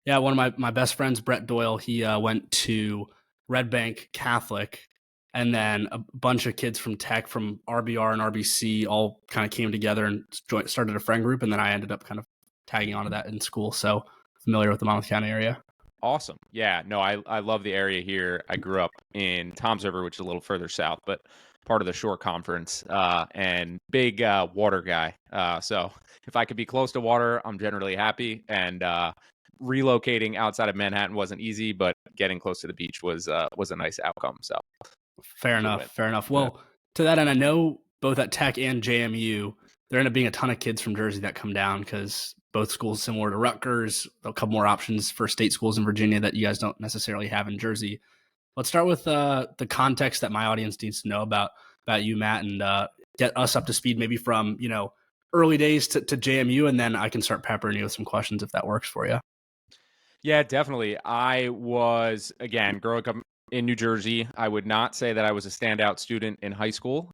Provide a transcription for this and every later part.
Yeah, one of my best friends, Brett Doyle, he went to Red Bank Catholic, and then a bunch of kids from Tech, from RBR and RBC, all kind of came together and started a friend group, and then I ended up kind of tagging onto that in school. So familiar with the Monmouth County area. Awesome. Yeah, no, I love the area here. I grew up in Toms River, which is a little further south, but part of the Shore Conference, and big water guy. So if I could be close to water, I'm generally happy. And relocating outside of Manhattan wasn't easy, but getting close to the beach was a nice outcome. So Fair it's a enough. win. Fair enough. Yeah. Well, to that end, I know both at Tech and JMU, there end up being a ton of kids from Jersey that come down because both schools similar to Rutgers, a couple more options for state schools in Virginia that you guys don't necessarily have in Jersey. Let's start with the context that my audience needs to know about you, Matt, and get us up to speed, maybe from early days to JMU, and then I can start peppering you with some questions if that works for you. Yeah, definitely. I was, again, growing up in New Jersey, I would not say that I was a standout student in high school.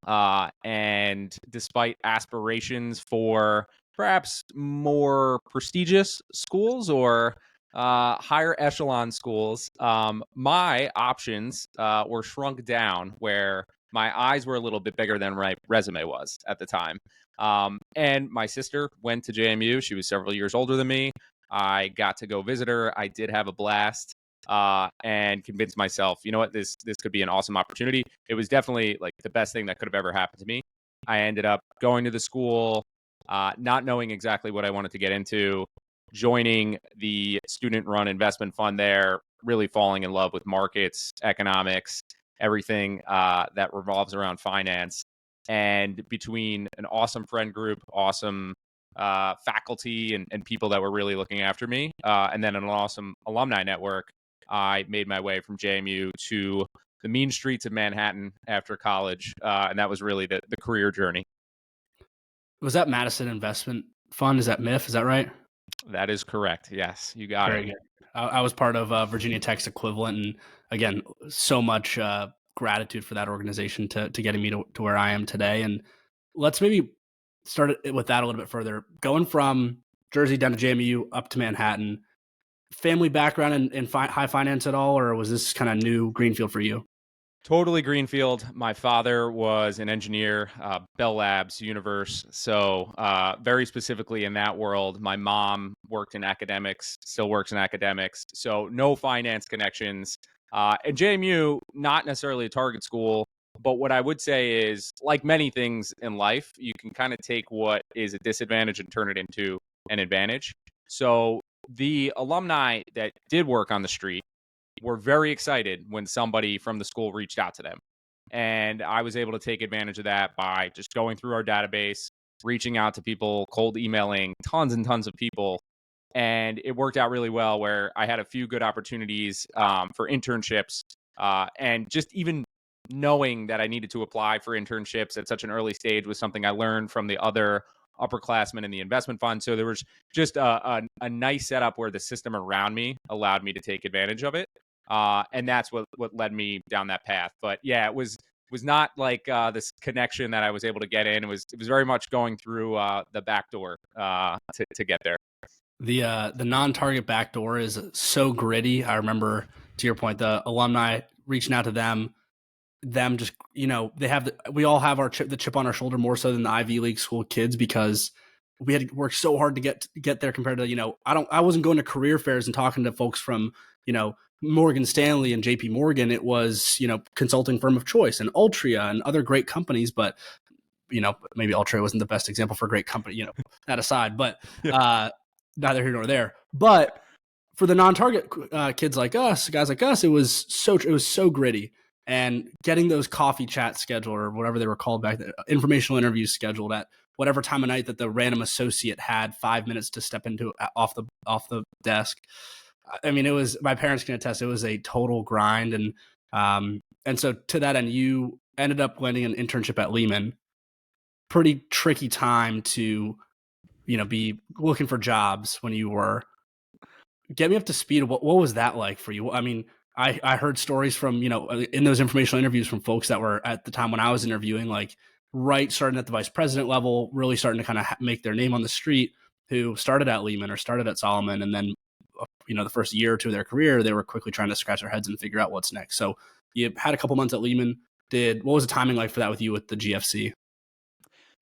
And despite aspirations for perhaps more prestigious schools or higher echelon schools, my options were shrunk down where my eyes were a little bit bigger than my resume was at the time. And my sister went to JMU. She was several years older than me. I got to go visit her. I did have a blast, and convinced myself, you know what, this could be an awesome opportunity. It was definitely like the best thing that could have ever happened to me. I ended up going to the school, not knowing exactly what I wanted to get into, joining the student-run investment fund there, really falling in love with markets, economics, everything that revolves around finance. And between an awesome friend group, awesome faculty and people that were really looking after me, and then an awesome alumni network, I made my way from JMU to the mean streets of Manhattan after college, and that was really the career journey. Was that Madison Investment Fund? Is that MIF? Is that right? That is correct. Yes, you got it. Very good. I was part of Virginia Tech's equivalent, and again, so much gratitude for that organization to getting me to where I am today. And let's maybe start it with that a little bit further. Going from Jersey down to JMU up to Manhattan, family background in high finance at all, or was this kind of new greenfield for you? Totally greenfield. My father was an engineer, Bell Labs, Universe. So, very specifically in that world, my mom worked in academics, still works in academics. So, no finance connections. And JMU, not necessarily a target school, but what I would say is, like many things in life, you can kind of take what is a disadvantage and turn it into an advantage. So, the alumni that did work on the street were very excited when somebody from the school reached out to them. And I was able to take advantage of that by just going through our database, reaching out to people, cold emailing tons and tons of people. And it worked out really well where I had a few good opportunities for internships. And just even knowing that I needed to apply for internships at such an early stage was something I learned from the other upperclassmen in the investment fund. So there was just a nice setup where the system around me allowed me to take advantage of it, and that's what led me down that path. But yeah, it was not like this connection that I was able to get in. It was very much going through the back door to get there. The non-target backdoor is so gritty. I remember, to your point, the alumni reaching out to them just they have we all have the chip on our shoulder more so than the Ivy League school kids because we had to work so hard to get there compared to I wasn't going to career fairs and talking to folks from Morgan Stanley and JP Morgan. It was consulting firm of choice and Altria and other great companies, but maybe Altria wasn't the best example for a great company, that aside, but Yeah. neither here nor there. But for the non-target kids like us, guys like us, it was so gritty. And getting those coffee chats scheduled or whatever they were called back then, informational interviews scheduled at whatever time of night that the random associate had 5 minutes to step into off the desk. I mean, it was, my parents can attest, it was a total grind. And so to that end, you ended up landing an internship at Lehman. Pretty tricky time to, be looking for jobs when you were. Get me up to speed. What was that like for you? I mean, I heard stories from, in those informational interviews from folks that were at the time when I was interviewing, like right starting at the vice president level, really starting to kind of make their name on the street, who started at Lehman or started at Solomon and then the first year or two of their career, they were quickly trying to scratch their heads and figure out what's next. So you had a couple months at Lehman. What was the timing like for that with you with the GFC?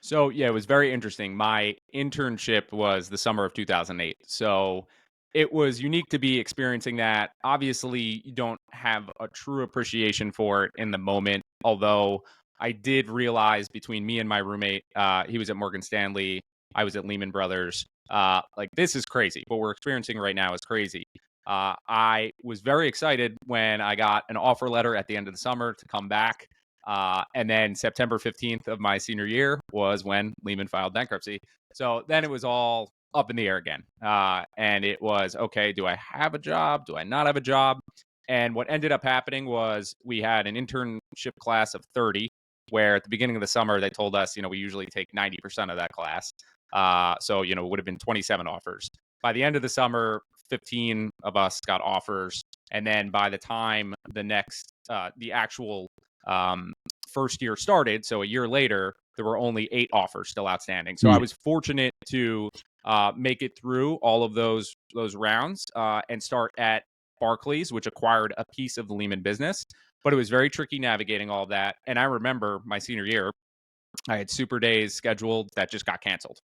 So yeah, it was very interesting. My internship was the summer of 2008. So it was unique to be experiencing that. Obviously, you don't have a true appreciation for it in the moment, although I did realize between me and my roommate, he was at Morgan Stanley, I was at Lehman Brothers. Like this is crazy. What we're experiencing right now is crazy. I was very excited when I got an offer letter at the end of the summer to come back. And then September 15th of my senior year was when Lehman filed bankruptcy. So then it was all up in the air again. And it was, okay, do I have a job? Do I not have a job? And what ended up happening was we had an internship class of 30, where at the beginning of the summer, they told us, we usually take 90% of that class. So, it would have been 27 offers. By the end of the summer, 15 of us got offers. And then by the time the actual first year started, so a year later, there were only 8 offers still outstanding. So I was fortunate to make it through all of those rounds and start at Barclays, which acquired a piece of the Lehman business. But it was very tricky navigating all of that. And I remember my senior year, I had super days scheduled that just got canceled.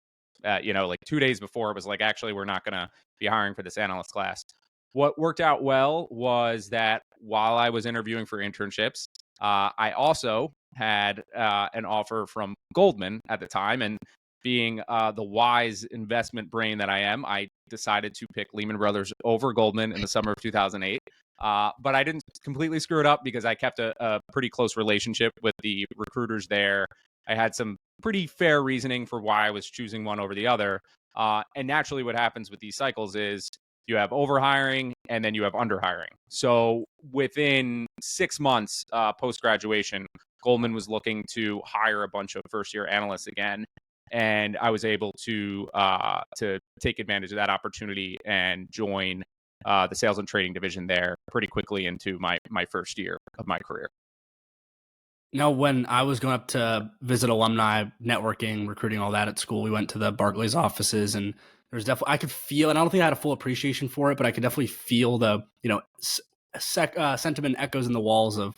Like 2 days before, it was like, actually, we're not going to be hiring for this analyst class. What worked out well was that while I was interviewing for internships, I also had an offer from Goldman at the time. And being the wise investment brain that I am, I decided to pick Lehman Brothers over Goldman in the summer of 2008. But I didn't completely screw it up because I kept a pretty close relationship with the recruiters there. I had some pretty fair reasoning for why I was choosing one over the other. And naturally, what happens with these cycles is you have overhiring and then you have underhiring. So within 6 months post graduation, Goldman was looking to hire a bunch of first year analysts again. And I was able to take advantage of that opportunity and join the sales and trading division there pretty quickly into my first year of my career. Now, when I was going up to visit alumni, networking, recruiting, all that at school, we went to the Barclays offices, and there's definitely, I could feel, and I don't think I had a full appreciation for it, but I could definitely feel the, sentiment echoes in the walls of,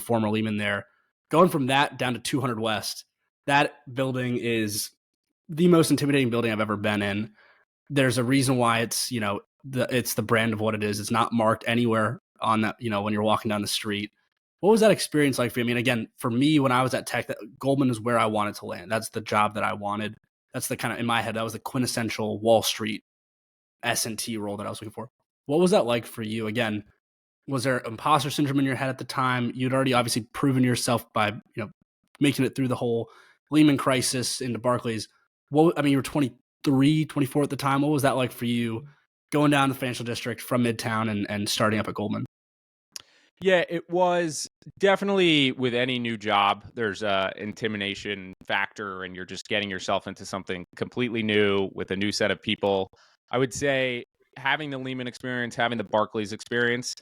former Lehman there. Going from that down to 200 West, that building is the most intimidating building I've ever been in. There's a reason why it's, it's the brand of what it is. It's not marked anywhere on that, when you're walking down the street. What was that experience like for you? I mean, again, for me, when I was at Tech, Goldman is where I wanted to land. That's the job that I wanted. That's the kind of, in my head, that was the quintessential Wall Street S&T role that I was looking for. What was that like for you? Again, was there imposter syndrome in your head at the time? You'd already obviously proven yourself by, making it through the whole Lehman crisis into Barclays. You were 23, 24 at the time. What was that like for you going down the financial district from Midtown and starting up at Goldman? Yeah, it was definitely with any new job, there's a intimidation factor and you're just getting yourself into something completely new with a new set of people. I would say having the Lehman experience, having the Barclays experience,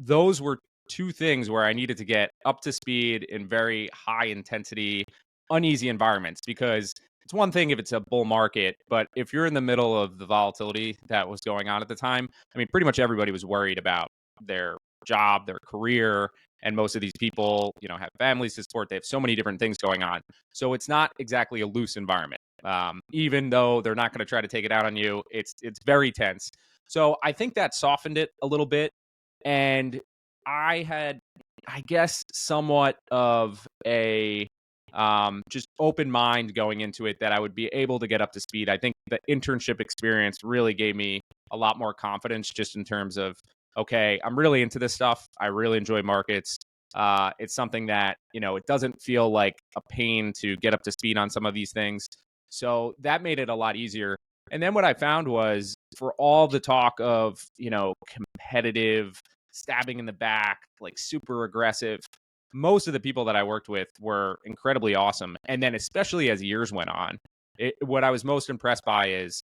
those were two things where I needed to get up to speed in very high intensity, uneasy environments because it's one thing if it's a bull market, but if you're in the middle of the volatility that was going on at the time, I mean, pretty much everybody was worried about their job, their career, and most of these people, have families to support. They have so many different things going on. So it's not exactly a loose environment. Even though they're not going to try to take it out on you, it's very tense. So I think that softened it a little bit. And I had, I guess, somewhat of a just open mind going into it that I would be able to get up to speed. I think the internship experience really gave me a lot more confidence just in terms of, okay, I'm really into this stuff. I really enjoy markets. It's something that, it doesn't feel like a pain to get up to speed on some of these things. So that made it a lot easier. And then what I found was for all the talk of, competitive stabbing in the back, like super aggressive, most of the people that I worked with were incredibly awesome. And then especially as years went on, what I was most impressed by is,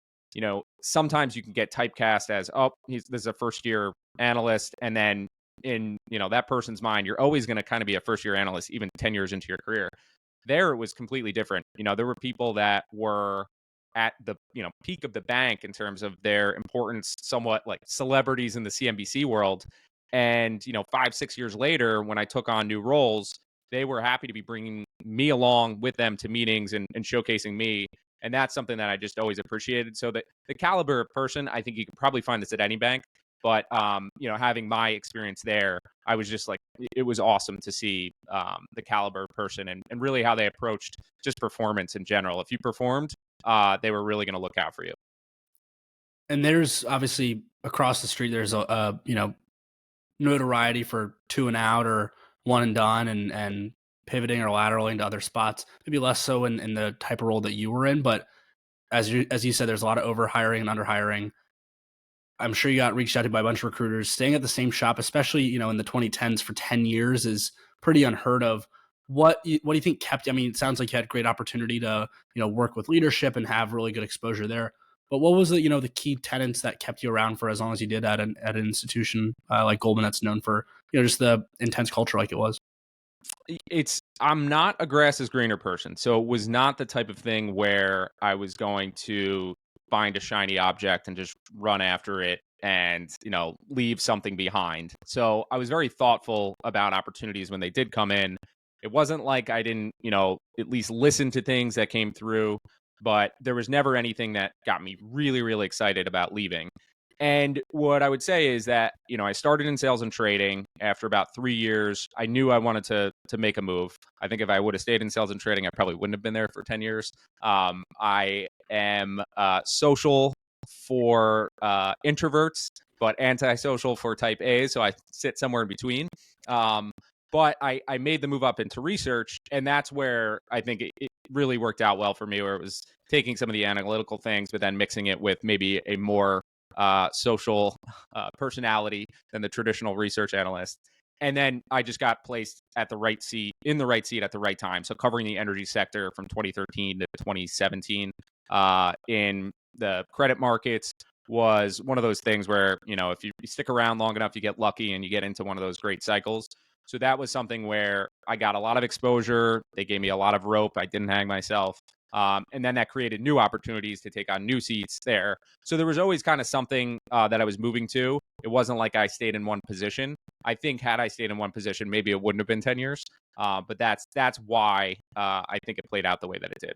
sometimes you can get typecast as, oh, this is a first year analyst. And then in, that person's mind, you're always going to kind of be a first year analyst, even 10 years into your career. There, it was completely different. There were people that were at the peak of the bank in terms of their importance, somewhat like celebrities in the CNBC world. And 5-6 years later, when I took on new roles, they were happy to be bringing me along with them to meetings and showcasing me. And that's something that I just always appreciated. So the caliber of person, I think you could probably find this at any bank. But having my experience there, I was just like, it was awesome to see the caliber of person and really how they approached just performance in general. If you performed, they were really going to look out for you. And there's obviously across the street, there's a notoriety for 2 and out or one and done, and pivoting or lateraling to other spots. Maybe less so in the type of role that you were in, but as you said, there's a lot of over hiring and under hiring. I'm sure you got reached out to by a bunch of recruiters. Staying at the same shop, especially in the 2010s for 10 years, is pretty unheard of. What do you think kept? I mean, it sounds like you had great opportunity to work with leadership and have really good exposure there. But what was the key tenets that kept you around for as long as you did at an institution like Goldman that's known for just the intense culture like it was? I'm not a grass is greener person, so it was not the type of thing where I was going to find a shiny object and just run after it and leave something behind. So I was very thoughtful about opportunities when they did come in. It wasn't like I didn't at least listen to things that came through, but there was never anything that got me really really excited about leaving. And what I would say is that, I started in sales and trading. After about 3 years, I knew I wanted to make a move. I think if I would have stayed in sales and trading, I probably wouldn't have been there for 10 years. I am social for introverts, but antisocial for type A. So I sit somewhere in between. But I made the move up into research, and that's where I think it really worked out well for me, where it was taking some of the analytical things, but then mixing it with maybe a more social personality than the traditional research analyst. And then I just got placed at the right seat, in the right seat at the right time. So covering the energy sector from 2013 to 2017 in the credit markets was one of those things where, if you stick around long enough, you get lucky and you get into one of those great cycles. So that was something where I got a lot of exposure. They gave me a lot of rope. I didn't hang myself. And then that created new opportunities to take on new seats there. So there was always kind of something that I was moving to. It wasn't like I stayed in one position. I think had I stayed in one position, maybe it wouldn't have been 10 years. But that's why I think it played out the way that it did.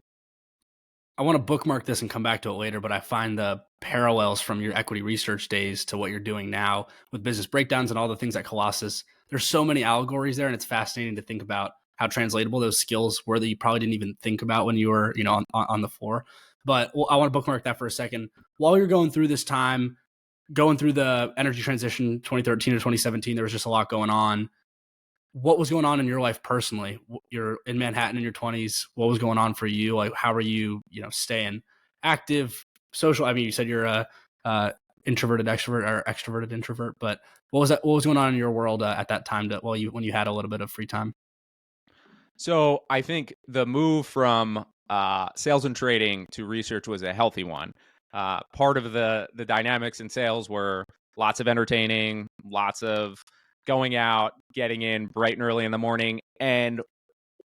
I want to bookmark this and come back to it later, but I find the parallels from your equity research days to what you're doing now with business breakdowns and all the things at Colossus. There's so many allegories there, and it's fascinating to think about how translatable those skills were that you probably didn't even think about when you were, on the floor. But I want to bookmark that for a second. While you're going through this time, going through the energy transition 2013 to 2017, there was just a lot going on. What was going on in your life personally? You're in Manhattan in your 20s. What was going on for you? Like, how are you, staying active, social? I mean, you said you're a introverted extrovert or extroverted introvert, but what was that? What was going on in your world at that time when you had a little bit of free time? So I think the move from sales and trading to research was a healthy one. Part of the dynamics in sales were lots of entertaining, lots of going out, getting in bright and early in the morning. And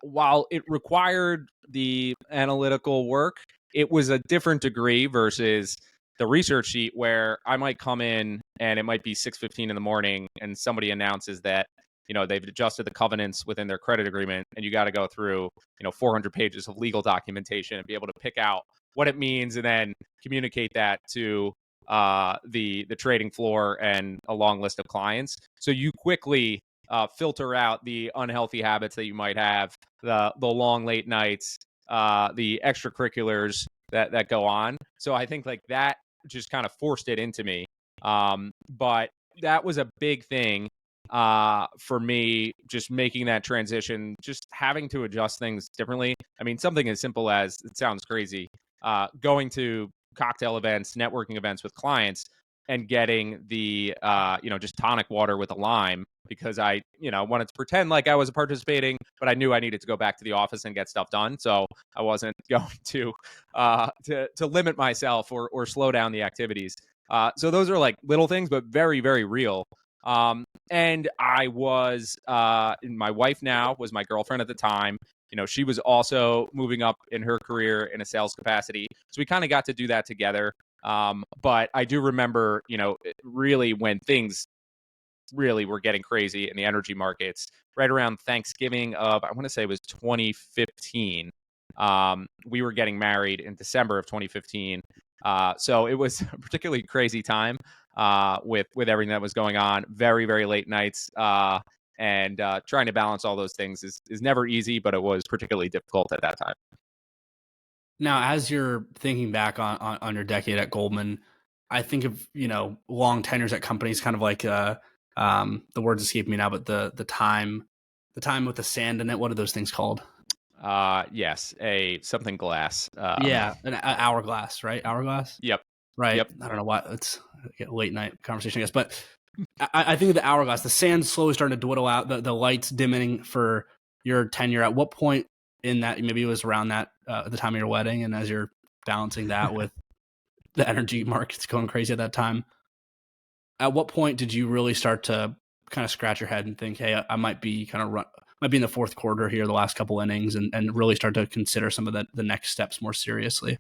while it required the analytical work, it was a different degree versus the research sheet where I might come in and it might be 6:15 in the morning and somebody announces that they've adjusted the covenants within their credit agreement, and you got to go through 400 pages of legal documentation and be able to pick out what it means and then communicate that to the trading floor and a long list of clients. So you quickly filter out the unhealthy habits that you might have, the long late nights, the extracurriculars that go on. So I think like that just kind of forced it into me. But that was a big thing for me, just making that transition, just having to adjust things differently. I mean, something as simple as, it sounds crazy, going to cocktail events, networking events with clients, and getting the just tonic water with a lime because I wanted to pretend like I was participating, but I knew I needed to go back to the office and get stuff done. So I wasn't going to limit myself or slow down the activities. So those are like little things, but very, very real. And I was, my wife now was my girlfriend at the time. she was also moving up in her career in a sales capacity. So we kind of got to do that together. But I do remember, really when things really were getting crazy in the energy markets right around Thanksgiving of, I want to say it was 2015. We were getting married in December of 2015. So it was a particularly crazy time with everything that was going on. Very, very late nights. And trying to balance all those things is never easy, but it was particularly difficult at that time. Now, as you're thinking back on your decade at Goldman, I think of, long tenures at companies, kind of like the words escape me now, but the time with the sand in it. What are those things called? Yes, a something glass. Yeah, an hourglass, right? Hourglass, Yep. right? Yep. I don't know why it's a late night conversation, I guess, but I think of the hourglass, the sand slowly starting to dwindle out, the lights dimming for your tenure. At what point in that, maybe it was around that the time of your wedding, and as you're balancing that with the energy markets going crazy at that time, at what point did you really start to kind of scratch your head and think, hey, I might be might be in the fourth quarter here, the last couple innings, and really start to consider some of the next steps more seriously?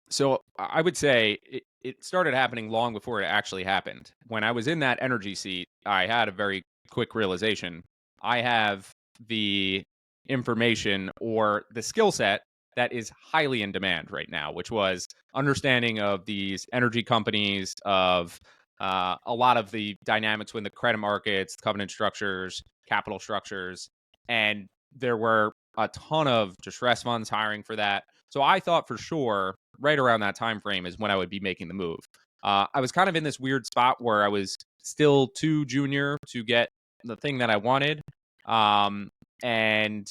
So I would say it started happening long before it actually happened. When I was in that energy seat, I had a very quick realization. I have the information or the skill set that is highly in demand right now, which was understanding of these energy companies, of a lot of the dynamics within the credit markets, covenant structures, capital structures. And there were a ton of distress funds hiring for that. So I thought for sure right around that time frame is when I would be making the move. I was kind of in this weird spot where I was still too junior to get the thing that I wanted, and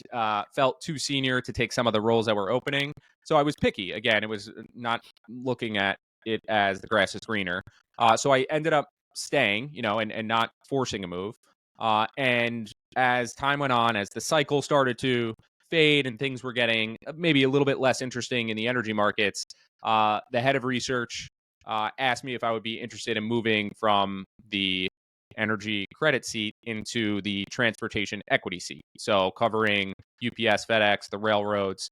felt too senior to take some of the roles that were opening. So I was picky. Again, it was not looking at it as the grass is greener. So I ended up staying, and not forcing a move. And as time went on, as the cycle started to fade and things were getting maybe a little bit less interesting in the energy markets, the head of research asked me if I would be interested in moving from the energy credit seat into the transportation equity seat. So covering UPS, FedEx, the railroads,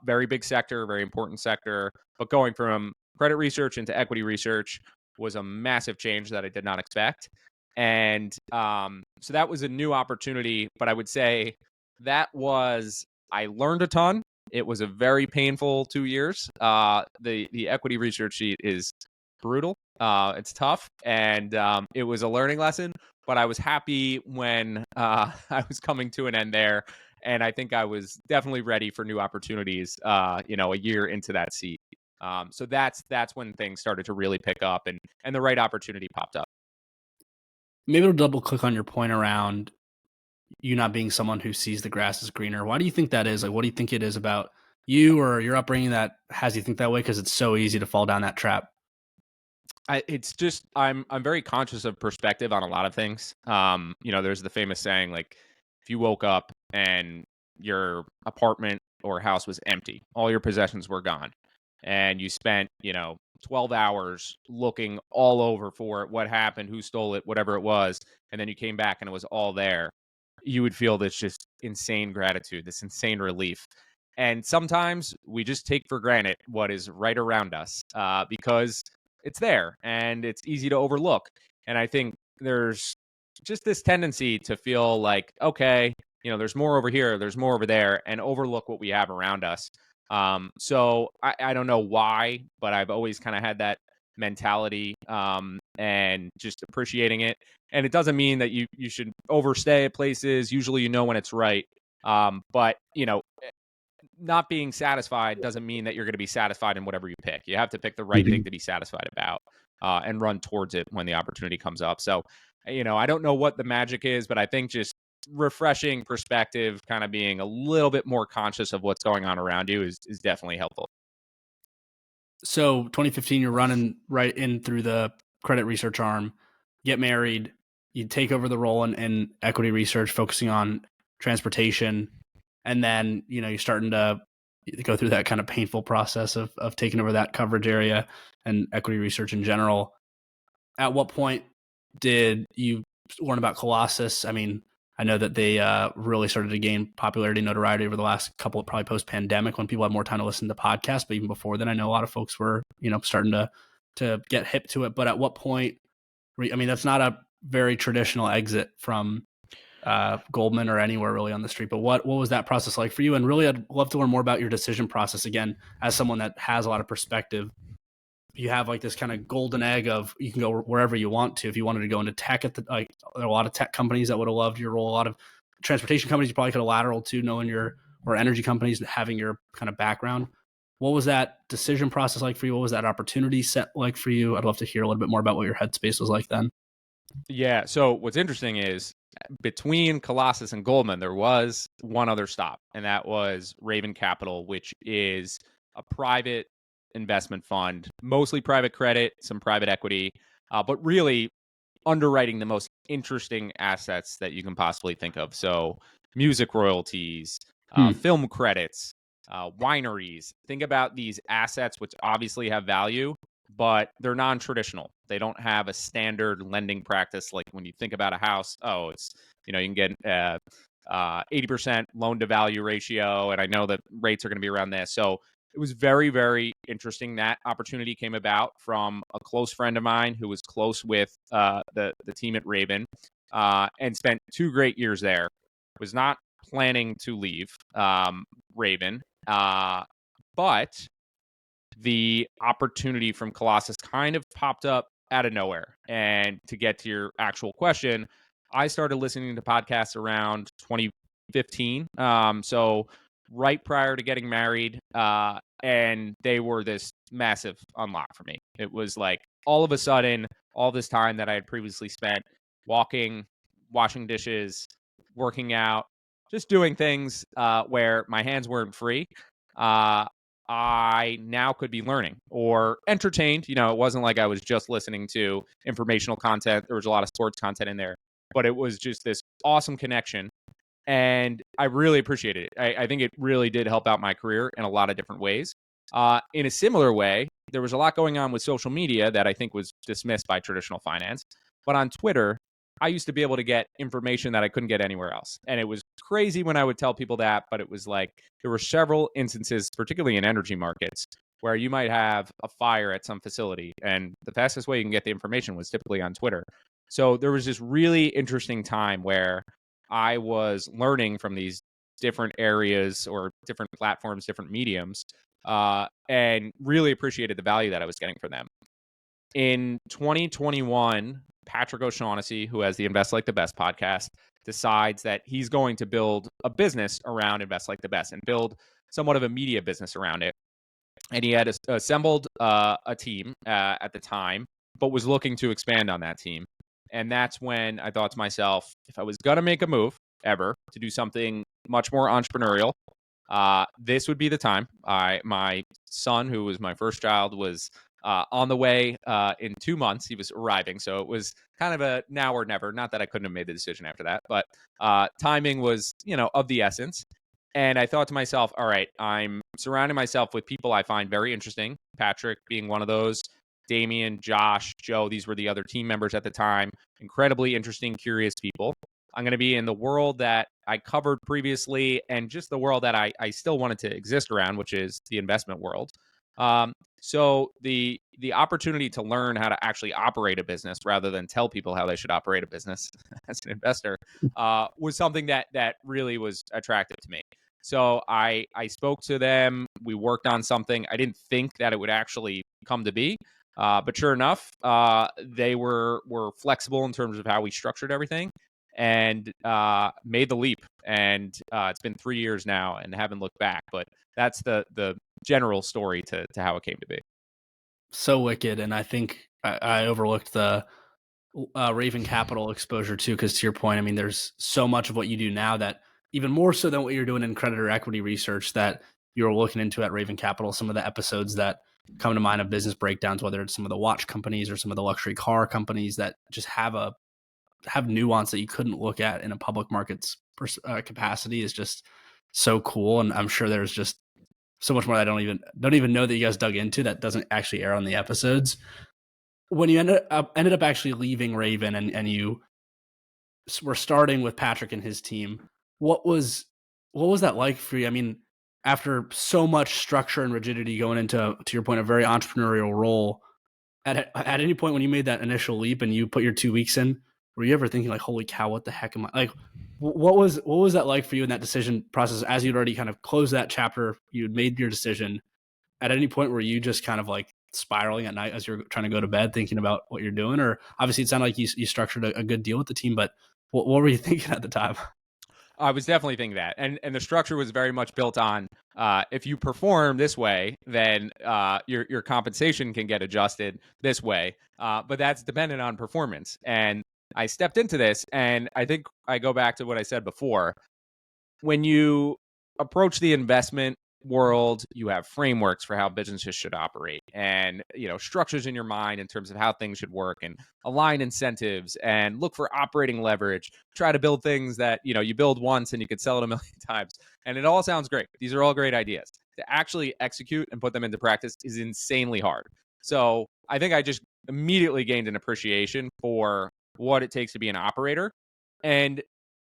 very big sector, very important sector. But going from credit research into equity research was a massive change that I did not expect. And so that was a new opportunity. But I would say I learned a ton. It was a very painful 2 years. The equity research sheet is brutal. It's tough, and it was a learning lesson. But I was happy when I was coming to an end there, and I think I was definitely ready for new opportunities. A year into that seat. So that's when things started to really pick up, and the right opportunity popped up. Maybe we'll double click on your point around you not being someone who sees the grass is greener. Why do you think that is? Like, what do you think it is about you or your upbringing that has you think that way? Because it's so easy to fall down that trap. It's just I'm very conscious of perspective on a lot of things. There's the famous saying, like, if you woke up and your apartment or house was empty, all your possessions were gone, and you spent 12 hours looking all over for it, what happened, who stole it, whatever it was, and then you came back and it was all there, you would feel this just insane gratitude, this insane relief. And sometimes we just take for granted what is right around us, because it's there and it's easy to overlook. And I think there's just this tendency to feel like, okay, there's more over here, there's more over there, and overlook what we have around us. So I don't know why, but I've always kind of had that mentality, and just appreciating it. And it doesn't mean that you should overstay at places. Usually, when it's right. But not being satisfied doesn't mean that you're going to be satisfied in whatever you pick. You have to pick the right thing to be satisfied about, and run towards it when the opportunity comes up. So, I don't know what the magic is, but I think just refreshing perspective, kind of being a little bit more conscious of what's going on around you is definitely helpful. So 2015, you're running right in through the credit research arm, get married, you take over the role in equity research, focusing on transportation. And then, you're starting to go through that kind of painful process of taking over that coverage area and equity research in general. At what point did you learn about Colossus? I mean, I know that they really started to gain popularity and notoriety over the last couple of probably post-pandemic when people had more time to listen to podcasts. But even before then, I know a lot of folks were, starting to get hip to it. But at what point, I mean, that's not a very traditional exit from Goldman or anywhere really on the street. But what was that process like for you? And really, I'd love to learn more about your decision process again, as someone that has a lot of perspective. You have like this kind of golden egg of you can go wherever you want to. If you wanted to go into tech, there are a lot of tech companies that would have loved your role. A lot of transportation companies you probably could have lateral to, knowing or energy companies having your kind of background. What was that decision process like for you? What was that opportunity set like for you? I'd love to hear a little bit more about what your headspace was like then. Yeah. So what's interesting is between Colossus and Goldman, there was one other stop, and that was Raven Capital, which is a private investment fund, mostly private credit, some private equity, but really underwriting the most interesting assets that you can possibly think of. So music royalties, film credits, wineries. Think about these assets, which obviously have value, but they're non-traditional. They don't have a standard lending practice. Like when you think about a house, oh, it's, you can get 80% loan to value ratio. And I know that rates are going to be around this. So it was very, very interesting. That opportunity came about from a close friend of mine who was close with the team at Raven and spent 2 great years there. Was not planning to leave Raven, but the opportunity from Colossus kind of popped up out of nowhere. And to get to your actual question, I started listening to podcasts around 2015. So right prior to getting married. And they were this massive unlock for me. It was like all of a sudden, all this time that I had previously spent walking, washing dishes, working out, just doing things where my hands weren't free. I now could be learning or entertained. It wasn't like I was just listening to informational content. There was a lot of sports content in there, but it was just this awesome connection. And I really appreciated it. I think it really did help out my career in a lot of different ways. In a similar way, there was a lot going on with social media that I think was dismissed by traditional finance. But on Twitter, I used to be able to get information that I couldn't get anywhere else. And it was crazy when I would tell people that, but it was like there were several instances, particularly in energy markets, where you might have a fire at some facility. And the fastest way you can get the information was typically on Twitter. So there was this really interesting time where I was learning from these different areas or different platforms, different mediums, and really appreciated the value that I was getting from them. In 2021, Patrick O'Shaughnessy, who has the Invest Like the Best podcast, decides that he's going to build a business around Invest Like the Best and build somewhat of a media business around it. And he had assembled a team at the time, but was looking to expand on that team. And that's when I thought to myself, if I was going to make a move ever to do something much more entrepreneurial, this would be the time. My son, who was my first child, was on the way in 2 months. He was arriving. So it was kind of a now or never. Not that I couldn't have made the decision after that, but timing was, of the essence. And I thought to myself, all right, I'm surrounding myself with people I find very interesting. Patrick being one of those, Damien, Josh, Joe, these were the other team members at the time. Incredibly interesting, curious people. I'm going to be in the world that I covered previously and just the world that I still wanted to exist around, which is the investment world. So the opportunity to learn how to actually operate a business rather than tell people how they should operate a business as an investor was something that really was attractive to me. So I spoke to them. We worked on something. I didn't think that it would actually come to be. But sure enough, they were flexible in terms of how we structured everything and made the leap. And it's been 3 years now and haven't looked back. But that's the general story to how it came to be. So wicked. And I think I overlooked the Raven Capital exposure too, because to your point, I mean, there's so much of what you do now that even more so than what you're doing in creditor equity research that you're looking into at Raven Capital. Some of the episodes that come to mind of business breakdowns, whether it's some of the watch companies or some of the luxury car companies that just have nuance that you couldn't look at in a public markets capacity, is just so cool. And I'm sure there's just so much more that I don't even know that you guys dug into that doesn't actually air on the episodes. When you ended up actually leaving Raven and you we're starting with Patrick and his team. What was what was that like for you? I mean, after so much structure and rigidity going into, to your point, a very entrepreneurial role, at any point when you made that initial leap and you put your 2 weeks in, were you ever thinking like, "Holy cow, what the heck am I like?" What was that like for you in that decision process as you'd already kind of closed that chapter, you'd made your decision? At any point were you just kind of like spiraling at night as you're trying to go to bed, thinking about what you're doing? Or obviously, it sounded like you structured a good deal with the team, but what were you thinking at the time? I was definitely thinking that, and the structure was very much built on if you perform this way, then your compensation can get adjusted this way. But that's dependent on performance. And I stepped into this, and I think I go back to what I said before. When you approach the investment world, you have frameworks for how businesses should operate, and structures in your mind in terms of how things should work, and align incentives, and look for operating leverage. Try to build things that you build once and you could sell it a million times, and it all sounds great. These are all great ideas. To actually execute and put them into practice is insanely hard. So I think I just immediately gained an appreciation for what it takes to be an operator. And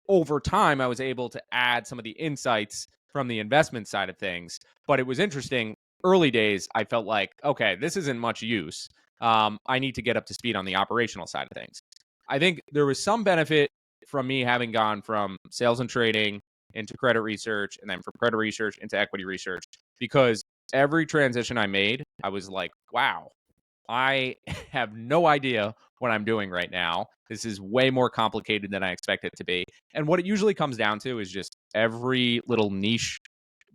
over time, I was able to add some of the insights from the investment side of things. But it was interesting. Early days, I felt like, okay, this isn't much use. I need to get up to speed on the operational side of things. I think there was some benefit from me having gone from sales and trading into credit research, and then from credit research into equity research, because every transition I made, I was like, wow, I have no idea what I'm doing right now. This is way more complicated than I expect it to be. And what it usually comes down to is just every little niche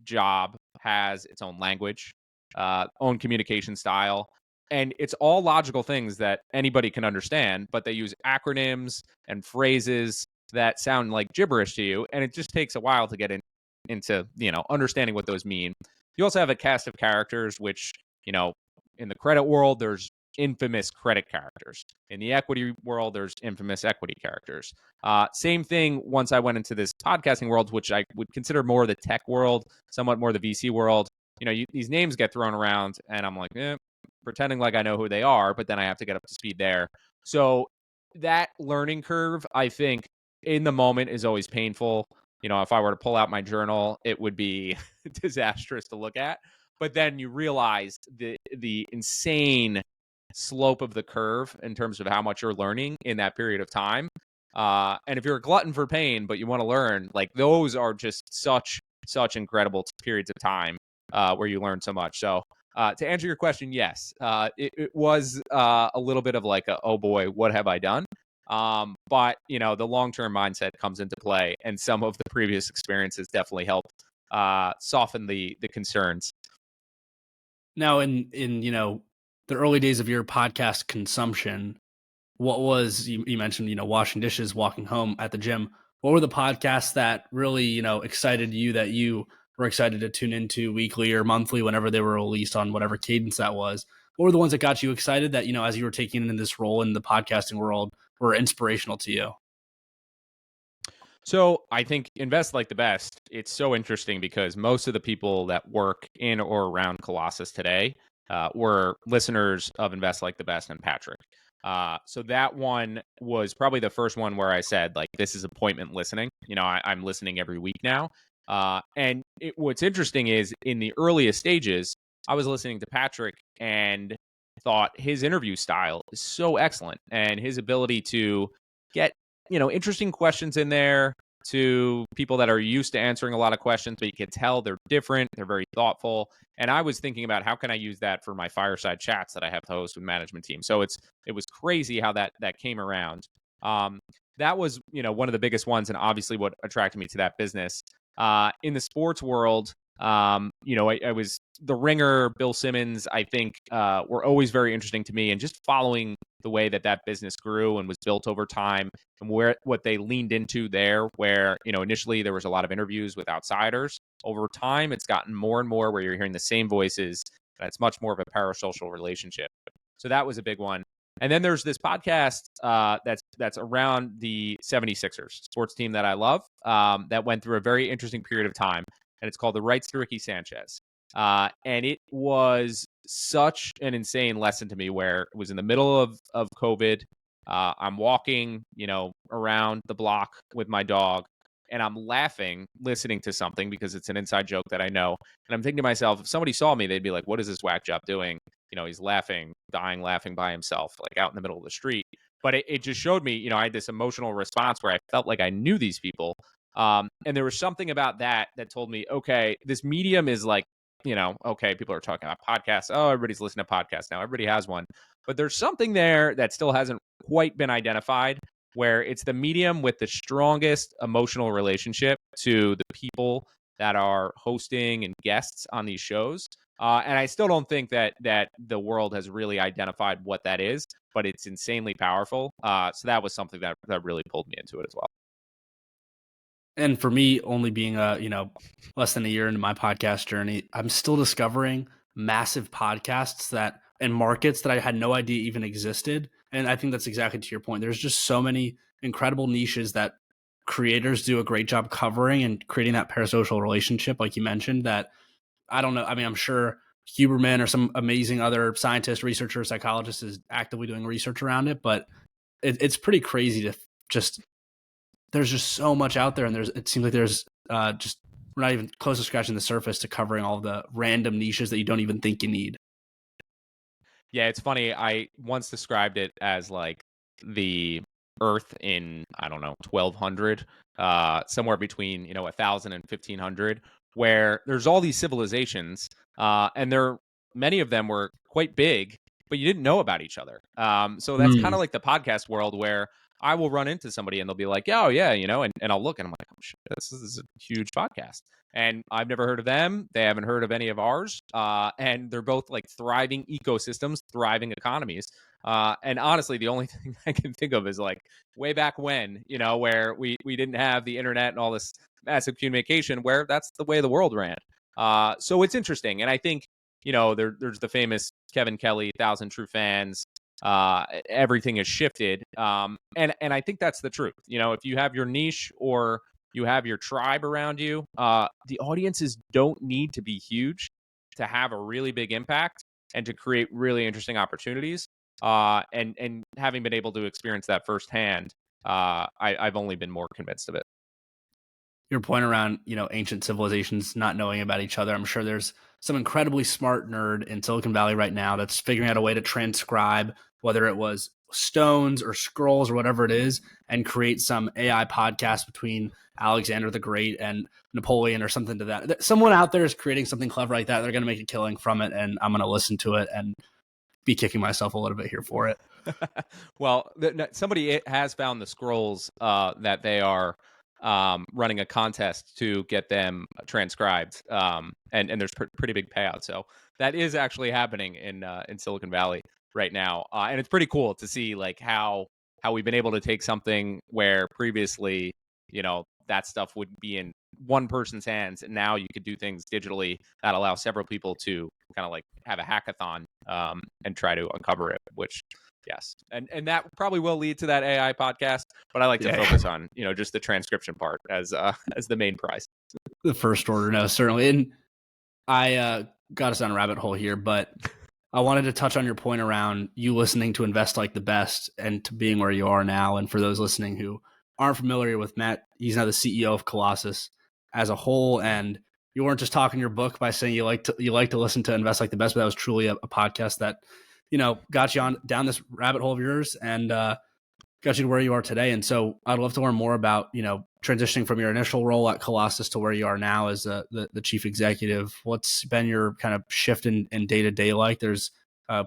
job has its own language, own communication style. And it's all logical things that anybody can understand, but they use acronyms and phrases that sound like gibberish to you. And it just takes a while to get into, understanding what those mean. You also have a cast of characters, which, you know, in the credit world, there's infamous credit characters. In the equity world, there's infamous equity characters. Same thing once I went into this podcasting world, which I would consider more the tech world, somewhat more the VC world. These names get thrown around, and I'm like, pretending like I know who they are, but then I have to get up to speed there. So that learning curve, I think, in the moment is always painful. If I were to pull out my journal, it would be disastrous to look at. But then you realize the insane slope of the curve in terms of how much you're learning in that period of time. And if you're a glutton for pain, but you want to learn, like those are just such incredible periods of time where you learn so much. So to answer your question, yes, it was a little bit of like, oh boy, what have I done? But the long-term mindset comes into play, and some of the previous experiences definitely helped soften the concerns. Now, in the early days of your podcast consumption, what was you mentioned washing dishes, walking home, at the gym? What were the podcasts that really excited you, that you were excited to tune into weekly or monthly whenever they were released on whatever cadence that was? What were the ones that got you excited that as you were taking in this role in the podcasting world were inspirational to you? So I think Invest Like the Best, it's so interesting because most of the people that work in or around Colossus today were listeners of Invest Like the Best and Patrick. So that one was probably the first one where I said, like, this is appointment listening. I'm listening every week now. And what's interesting is in the earliest stages, I was listening to Patrick and thought his interview style is so excellent, and his ability to get interesting questions in there to people that are used to answering a lot of questions, but you can tell they're different. They're very thoughtful. And I was thinking about how can I use that for my fireside chats that I have to host with management team. So it was crazy how that came around. That was one of the biggest ones, and obviously what attracted me to that business. In the sports world, I was The Ringer, Bill Simmons, I think, were always very interesting to me, and just following the way that business grew and was built over time, and what they leaned into there, where initially there was a lot of interviews with outsiders. Over time, it's gotten more and more where you're hearing the same voices, and it's much more of a parasocial relationship. So that was a big one. And then there's this podcast that's around the 76ers, sports team that I love, that went through a very interesting period of time, and it's called The Rights to Ricky Sanchez. And it was such an insane lesson to me, where it was in the middle of COVID. I'm walking, around the block with my dog, and I'm laughing, listening to something because it's an inside joke that I know. And I'm thinking to myself, if somebody saw me, they'd be like, "What is this whack job doing?" He's laughing, dying laughing by himself, like out in the middle of the street. But it just showed me, I had this emotional response where I felt like I knew these people. And there was something about that told me, okay, this medium is like, okay, people are talking about podcasts. Oh, everybody's listening to podcasts now. Everybody has one. But there's something there that still hasn't quite been identified, where it's the medium with the strongest emotional relationship to the people that are hosting and guests on these shows. And I still don't think that the world has really identified what that is, but it's insanely powerful. So that was something that really pulled me into it as well. And for me, only being less than a year into my podcast journey, I'm still discovering massive podcasts that and markets that I had no idea even existed. And I think that's exactly to your point. There's just so many incredible niches that creators do a great job covering and creating that parasocial relationship, like you mentioned, that I don't know. I mean, I'm sure Huberman or some amazing other scientist, researcher, psychologist is actively doing research around it, but it's pretty crazy to just there's just so much out there, and it seems like there's just we're not even close to scratching the surface to covering all the random niches that you don't even think you need. Yeah, it's funny. I once described it as like the Earth in, I don't know, 1200, somewhere between, 1000 and 1500, where there's all these civilizations, and many of them were quite big, but you didn't know about each other. So that's kind Mm. of like the podcast world where I will run into somebody and they'll be like, "Oh yeah," and I'll look and I'm like, "Oh shit, this is a huge podcast." And I've never heard of them. They haven't heard of any of ours. And they're both like thriving ecosystems, thriving economies. And honestly, the only thing I can think of is like way back when, where we didn't have the internet and all this massive communication, where that's the way the world ran. So it's interesting. And I think, there's the famous Kevin Kelly, Thousand True Fans. Everything has shifted. And I think that's the truth. If you have your niche or you have your tribe around you, the audiences don't need to be huge to have a really big impact and to create really interesting opportunities. And having been able to experience that firsthand, I've only been more convinced of it. Your point around ancient civilizations not knowing about each other, I'm sure there's some incredibly smart nerd in Silicon Valley right now that's figuring out a way to transcribe whether it was stones or scrolls or whatever it is, and create some AI podcast between Alexander the Great and Napoleon or something to that. Someone out there is creating something clever like that. They're going to make a killing from it, and I'm going to listen to it and be kicking myself a little bit here for it. Well, somebody has found the scrolls that they are running a contest to get them transcribed, and there's pretty big payout. So that is actually happening in Silicon Valley right now, and it's pretty cool to see like how we've been able to take something where previously, that stuff would be in one person's hands, and now you could do things digitally that allow several people to kind of like have a hackathon, and try to uncover it, which yes, and that probably will lead to that AI podcast, but I like to Yeah. focus on just the transcription part as as the main prize. The first order, no, certainly. And I got us on a rabbit hole here, but I wanted to touch on your point around you listening to Invest Like the Best and to being where you are now. And for those listening who aren't familiar with Matt, he's now the CEO of Colossus as a whole. And you weren't just talking your book by saying you like to listen to Invest Like the Best, but that was truly a podcast that got you on down this rabbit hole of yours and got you to where you are today. And so I'd love to learn more about transitioning from your initial role at Colossus to where you are now as the chief executive. What's been your kind of shift in day to day like? There's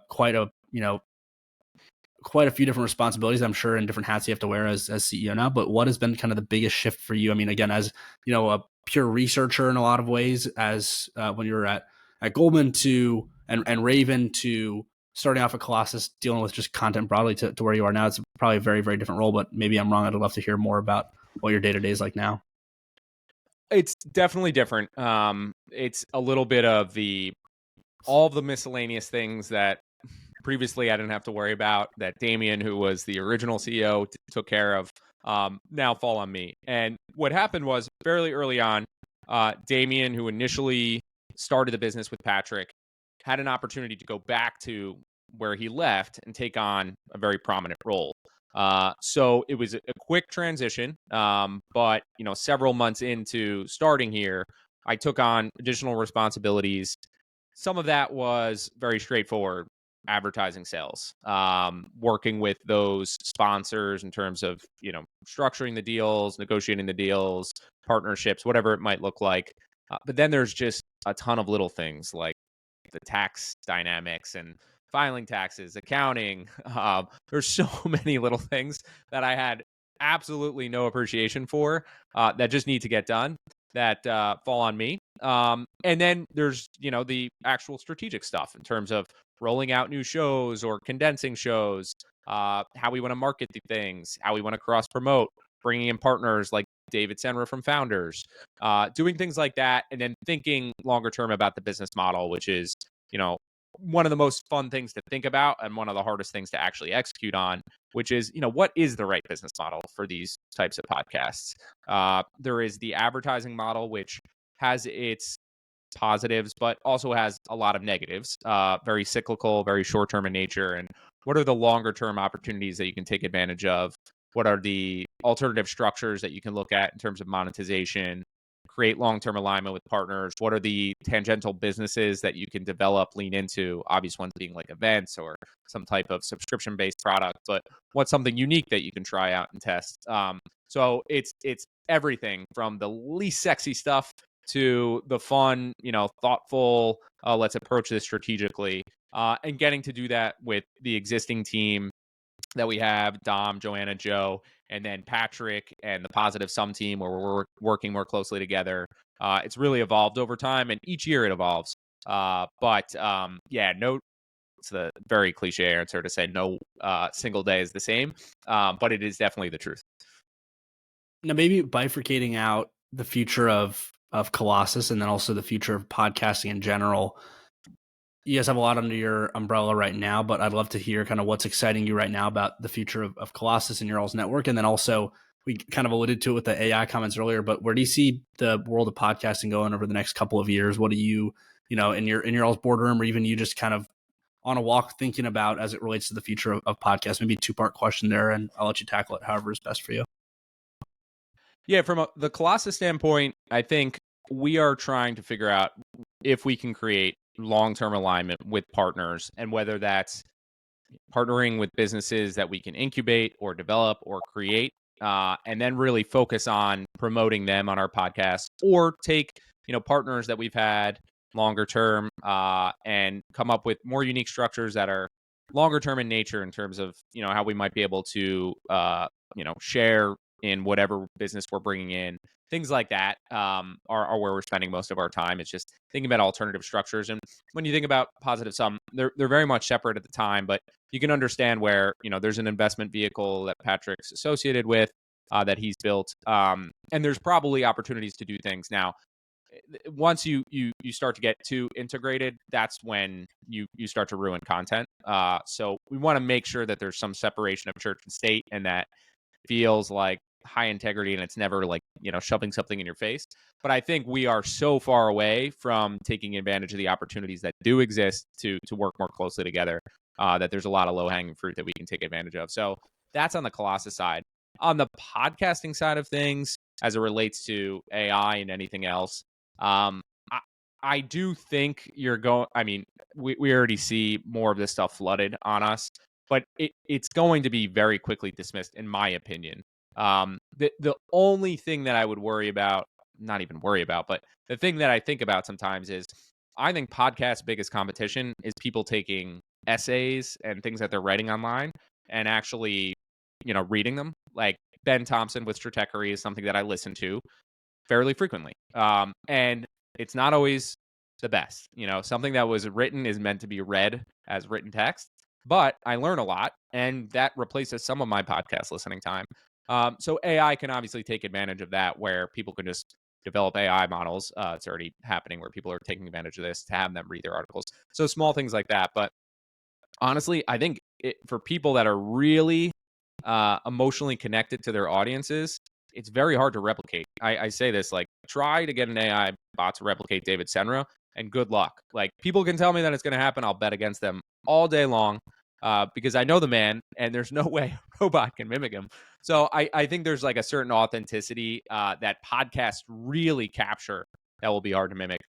quite a few different responsibilities, I'm sure, and different hats you have to wear as CEO now. But what has been kind of the biggest shift for you? I mean, again, as a pure researcher in a lot of ways, as when you were at Goldman to and Raven to starting off at Colossus, dealing with just content broadly to where you are now. It's probably a very, very different role, but maybe I'm wrong. I'd love to hear more about what your day to day is like now. It's definitely different. It's a little bit of all of the miscellaneous things that previously I didn't have to worry about, that Damien, who was the original CEO, took care of, now fall on me. And what happened was fairly early on, Damien, who initially started the business with Patrick, had an opportunity to go back to where he left and take on a very prominent role. So it was a quick transition. But several months into starting here, I took on additional responsibilities. Some of that was very straightforward advertising sales, working with those sponsors in terms of, structuring the deals, negotiating the deals, partnerships, whatever it might look like. But then there's just a ton of little things like the tax dynamics and filing taxes, accounting. There's so many little things that I had absolutely no appreciation for that just need to get done that fall on me. And then there's, the actual strategic stuff in terms of rolling out new shows or condensing shows, how we want to market the things, how we want to cross promote, bringing in partners like David Senra from Founders, doing things like that, and then thinking longer term about the business model, which is, one of the most fun things to think about and one of the hardest things to actually execute on, which is, what is the right business model for these types of podcasts? There is the advertising model, which has its positives, but also has a lot of negatives, very cyclical, very short term in nature. And what are the longer term opportunities that you can take advantage of? What are the alternative structures that you can look at in terms of monetization, create long term alignment with partners? What are the tangential businesses that you can develop, lean into? Obvious ones being like events or some type of subscription based product, but what's something unique that you can try out and test? So it's everything from the least sexy stuff to the fun, thoughtful, let's approach this strategically, and getting to do that with the existing team that we have, Dom, Joanna, Joe, and then Patrick and the Positive Sum team where we're working more closely together. It's really evolved over time, and each year it evolves. No, it's the very cliche answer to say no single day is the same, but it is definitely the truth. Now, maybe bifurcating out the future of Colossus and then also the future of podcasting in general. You guys have a lot under your umbrella right now, but I'd love to hear kind of what's exciting you right now about the future of Colossus and your all's network. And then also, we kind of alluded to it with the AI comments earlier, but where do you see the world of podcasting going over the next couple of years? What do you, in your all's boardroom, or even you just kind of on a walk thinking about as it relates to the future of podcasts? Maybe a two-part question there, and I'll let you tackle it however is best for you. Yeah, from the Colossus standpoint, I think we are trying to figure out if we can create long-term alignment with partners, and whether that's partnering with businesses that we can incubate or develop or create, and then really focus on promoting them on our podcast, or take partners that we've had longer term and come up with more unique structures that are longer term in nature in terms of how we might be able to share in whatever business we're bringing in. Things like that are where we're spending most of our time. It's just thinking about alternative structures. And when you think about Positive Sum, they're very much separate at the time, but you can understand where there's an investment vehicle that Patrick's associated with that he's built, and there's probably opportunities to do things now. Once you start to get too integrated, that's when you start to ruin content. So we want to make sure that there's some separation of church and state, and that feels like high integrity, and it's never like shoving something in your face. But I think we are so far away from taking advantage of the opportunities that do exist to work more closely together, that there's a lot of low hanging fruit that we can take advantage of. So that's on the Colossus side. On the podcasting side of things, as it relates to AI and anything else, I do think you're going. I mean, we already see more of this stuff flooded on us, but it's going to be very quickly dismissed, in my opinion. The only thing that I would worry about, not even worry about, but the thing that I think about sometimes is, I think podcasts' biggest competition is people taking essays and things that they're writing online and actually, reading them. Like Ben Thompson with Stratechery is something that I listen to fairly frequently. And it's not always the best. Something that was written is meant to be read as written text, but I learn a lot, and that replaces some of my podcast listening time. So AI can obviously take advantage of that, where people can just develop AI models. It's already happening where people are taking advantage of this to have them read their articles. So small things like that. But honestly, I think for people that are really emotionally connected to their audiences, it's very hard to replicate. I say this, like, try to get an AI bot to replicate David Senra, and good luck. Like, people can tell me that it's going to happen. I'll bet against them all day long. because I know the man, and there's no way a robot can mimic him. So I think there's like a certain authenticity that podcasts really capture that will be hard to mimic.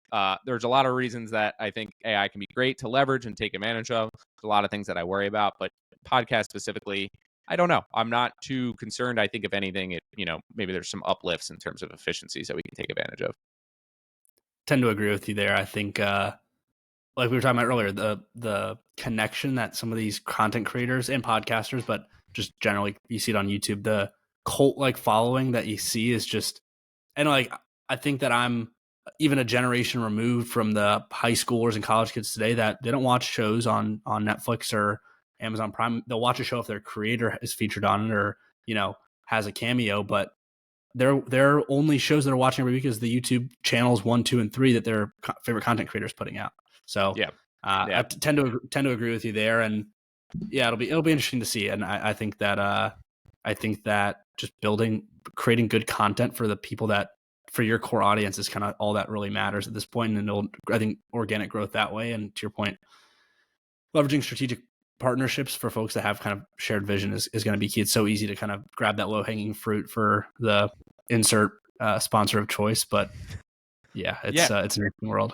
There's a lot of reasons that I think AI can be great to leverage and take advantage of. There's a lot of things that I worry about, but podcast specifically, I don't know. I'm not too concerned. I think if anything, maybe there's some uplifts in terms of efficiencies that we can take advantage of. Tend to agree with you there. I think, like we were talking about earlier, the connection that some of these content creators and podcasters, but just generally you see it on YouTube, the cult like following that you see is just, and like I think that I'm even a generation removed from the high schoolers and college kids today that they don't watch shows on Netflix or Amazon Prime. They'll watch a show if their creator is featured on it or has a cameo, but their only shows that are watching every week is the YouTube channels 1, 2, and 3 that their favorite content creators putting out. So I tend to agree with you there, and yeah, it'll be interesting to see. And I think that just creating good content for the people for your core audience is kind of all that really matters at this point. And I think organic growth that way. And to your point, leveraging strategic partnerships for folks that have kind of shared vision is going to be key. It's so easy to kind of grab that low hanging fruit for the insert sponsor of choice, but it's an interesting world.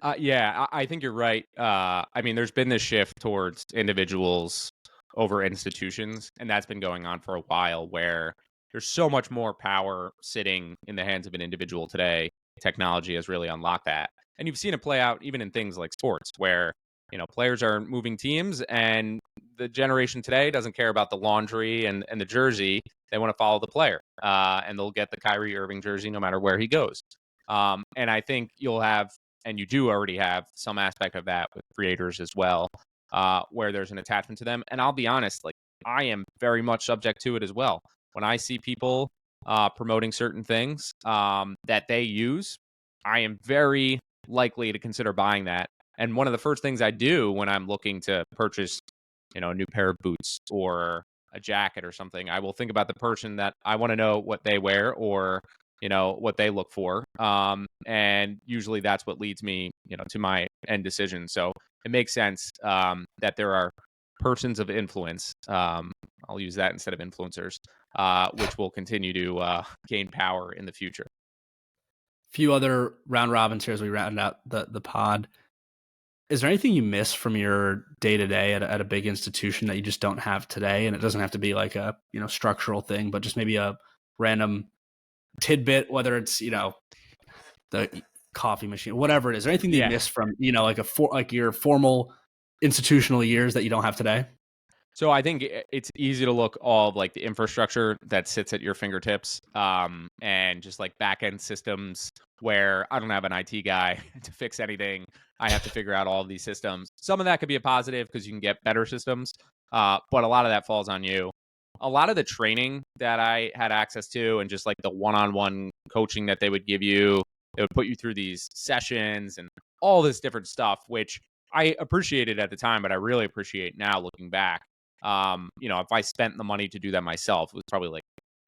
I think you're right. I mean, there's been this shift towards individuals over institutions, and that's been going on for a while, where there's so much more power sitting in the hands of an individual today. Technology has really unlocked that. And you've seen it play out even in things like sports, where players are moving teams, and the generation today doesn't care about the laundry and the jersey. They want to follow the player, and they'll get the Kyrie Irving jersey no matter where he goes. And I think you'll have, and you do already have, some aspect of that with creators as well, where there's an attachment to them. And I'll be honest, like I am very much subject to it as well. When I see people promoting certain things that they use, I am very likely to consider buying that. And one of the first things I do when I'm looking to purchase, a new pair of boots or a jacket or something, I will think about the person that I want to know what they wear or, what they look for. And usually that's what leads me, to my end decision. So it makes sense that there are persons of influence. I'll use that instead of influencers, which will continue to gain power in the future. Few other round robins here as we round out the pod. Is there anything you miss from your day-to-day at a big institution that you just don't have today? And it doesn't have to be like a structural thing, but just maybe a random tidbit, whether it's the coffee machine, whatever it is. Is there anything that you miss from like your formal institutional years that you don't have today? So I think it's easy to look all of like the infrastructure that sits at your fingertips, and just like back end systems where I don't have an IT guy to fix anything. I have to figure out all of these systems. Some of that could be a positive because you can get better systems, but a lot of that falls on you. A lot of the training that I had access to and just like the one-on-one coaching that they would give you, they would put you through these sessions and all this different stuff, which I appreciated at the time, but I really appreciate now looking back. If I spent the money to do that myself, it was probably like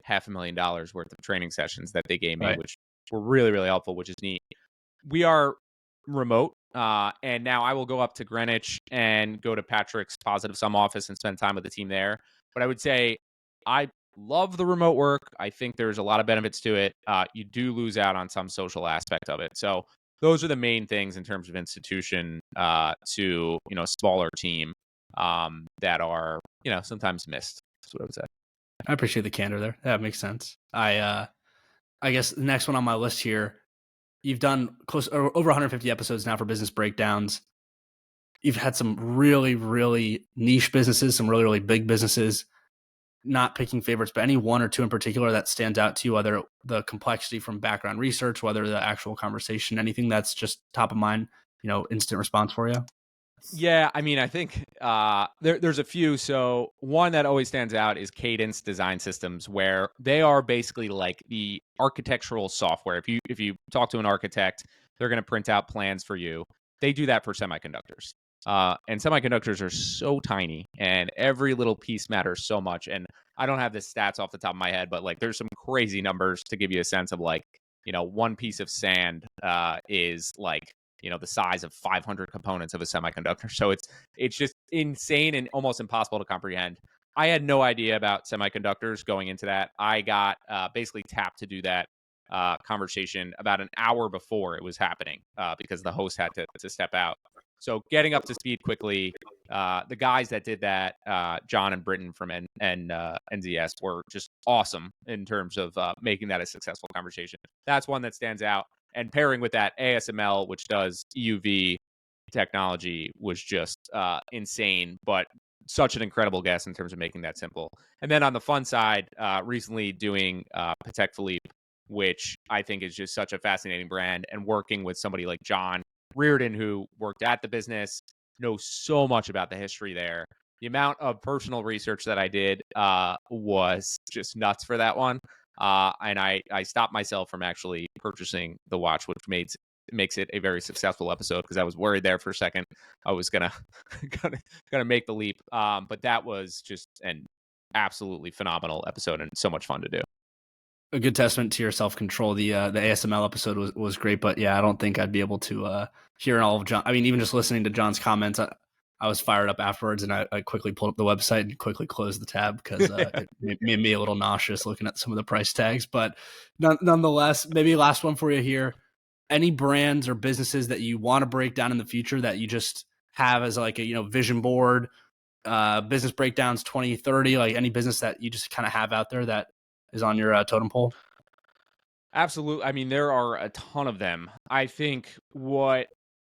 $500,000 worth of training sessions that they gave me, Right. which were really, really helpful, which is neat. We are remote, and now I will go up to Greenwich and go to Patrick's Positive Sum office and spend time with the team there. But I would say I love the remote work. I think there's a lot of benefits to it. You do lose out on some social aspect of it. So those are the main things in terms of institution to a smaller team that are sometimes missed. That's what I would say. I appreciate the candor there. That makes sense. I guess the next one on my list here, you've done over 150 episodes now for Business Breakdowns. You've had some really, really niche businesses, some really, really big businesses. Not picking favorites, but any one or two in particular that stands out to you, whether the complexity from background research, whether the actual conversation, anything that's just top of mind, instant response for you? Yeah, I mean, I think there's a few. So one that always stands out is Cadence Design Systems, where they are basically like the architectural software. If you talk to an architect, they're going to print out plans for you. They do that for semiconductors. And semiconductors are so tiny, and every little piece matters so much. And I don't have the stats off the top of my head, but like there's some crazy numbers to give you a sense of like, one piece of sand is like, the size of 500 components of a semiconductor. So it's just insane and almost impossible to comprehend. I had no idea about semiconductors going into that. I got basically tapped to do that conversation about an hour before it was happening because the host had to step out. So getting up to speed quickly, the guys that did that, John and Britton from NZS, were just awesome in terms of making that a successful conversation. That's one that stands out. And pairing with that, ASML, which does EUV technology, was just insane, but such an incredible guest in terms of making that simple. And then on the fun side, recently doing Patek Philippe, which I think is just such a fascinating brand, and working with somebody like John Reardon, who worked at the business, knows so much about the history there. The amount of personal research that I did was just nuts for that one. And I stopped myself from actually purchasing the watch, which makes it a very successful episode, because I was worried there for a second I was gonna gonna make the leap. But that was just an absolutely phenomenal episode and so much fun to do. A good testament to your self-control. The ASML episode was great, but yeah, I don't think I'd be able to hear all of John. I mean, even just listening to John's comments, I was fired up afterwards, and I quickly pulled up the website and quickly closed the tab because it made me a little nauseous looking at some of the price tags. But nonetheless, maybe last one for you here. Any brands or businesses that you want to break down in the future that you just have as like a vision board, business breakdowns 2030, like any business that you just kind of have out there that is on your totem pole? Absolutely. I mean, there are a ton of them. I think what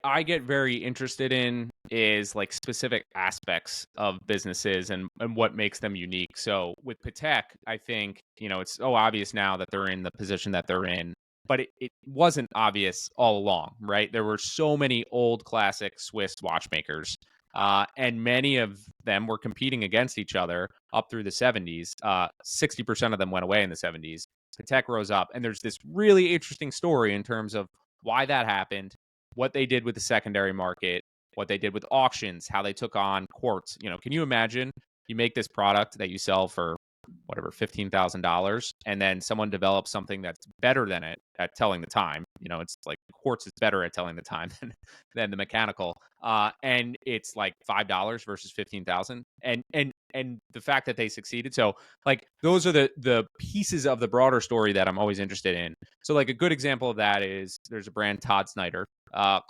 I get very interested in is like specific aspects of businesses and what makes them unique. So with Patek, I think, it's so obvious now that they're in the position that they're in, but it wasn't obvious all along, right? There were so many old classic Swiss watchmakers, and many of them were competing against each other up through the 70s. 60% of them went away in the 70s. Patek rose up, and there's this really interesting story in terms of why that happened, what they did with the secondary market, what they did with auctions, how they took on quartz. Can you imagine you make this product that you sell for whatever, $15,000, and then someone develops something that's better than it at telling the time? It's like quartz is better at telling the time than the mechanical, and it's like $5 versus 15,000, and the fact that they succeeded. So like those are the pieces of the broader story that I'm always interested in. So like a good example of that is there's a brand, Todd Snyder,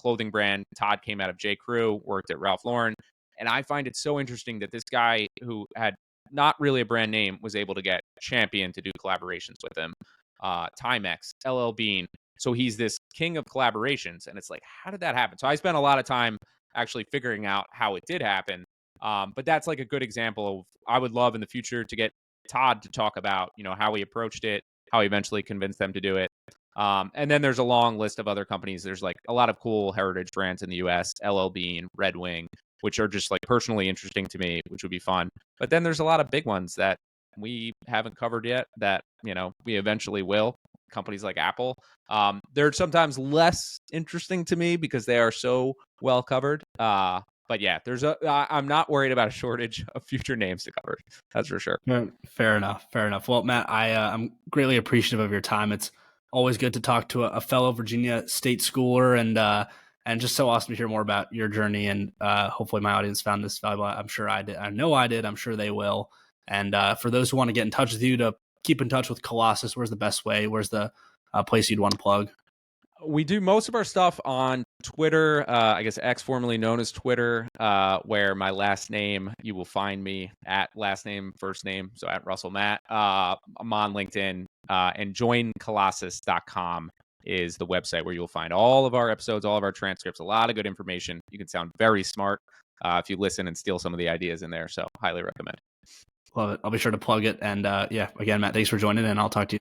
clothing brand. Todd came out of J. Crew, worked at Ralph Lauren, and I find it so interesting that this guy, who had not really a brand name, was able to get Champion to do collaborations with him, Timex, LL Bean. So he's this king of collaborations, and it's like, how did that happen? So I spent a lot of time actually figuring out how it did happen. But that's like a good example of, I would love in the future to get Todd to talk about, how he approached it, how he eventually convinced them to do it. And then there's a long list of other companies. There's like a lot of cool heritage brands in the US, LL Bean, Red Wing, which are just like personally interesting to me, which would be fun. But then there's a lot of big ones that we haven't covered yet that, we eventually will. Companies like Apple. They're sometimes less interesting to me because they are so well covered. But yeah, I'm not worried about a shortage of future names to cover. That's for sure. Yeah, fair enough. Fair enough. Well, Matt, I'm greatly appreciative of your time. It's always good to talk to a fellow Virginia State schooler, and just so awesome to hear more about your journey. And hopefully my audience found this valuable. I'm sure I did. I know I did. I'm sure they will. And for those who want to get in touch with you, to keep in touch with Colossus, where's the best way? Where's the place you'd want to plug? We do most of our stuff on Twitter, I guess X, formerly known as Twitter, where my last name, you will find me at last name, first name, so at Russell Matt. I'm on LinkedIn, and joincolossus.com is the website where you'll find all of our episodes, all of our transcripts, a lot of good information. You can sound very smart if you listen and steal some of the ideas in there, so highly recommend. Love it. I'll be sure to plug it. And yeah, again, Matt, thanks for joining, and I'll talk to you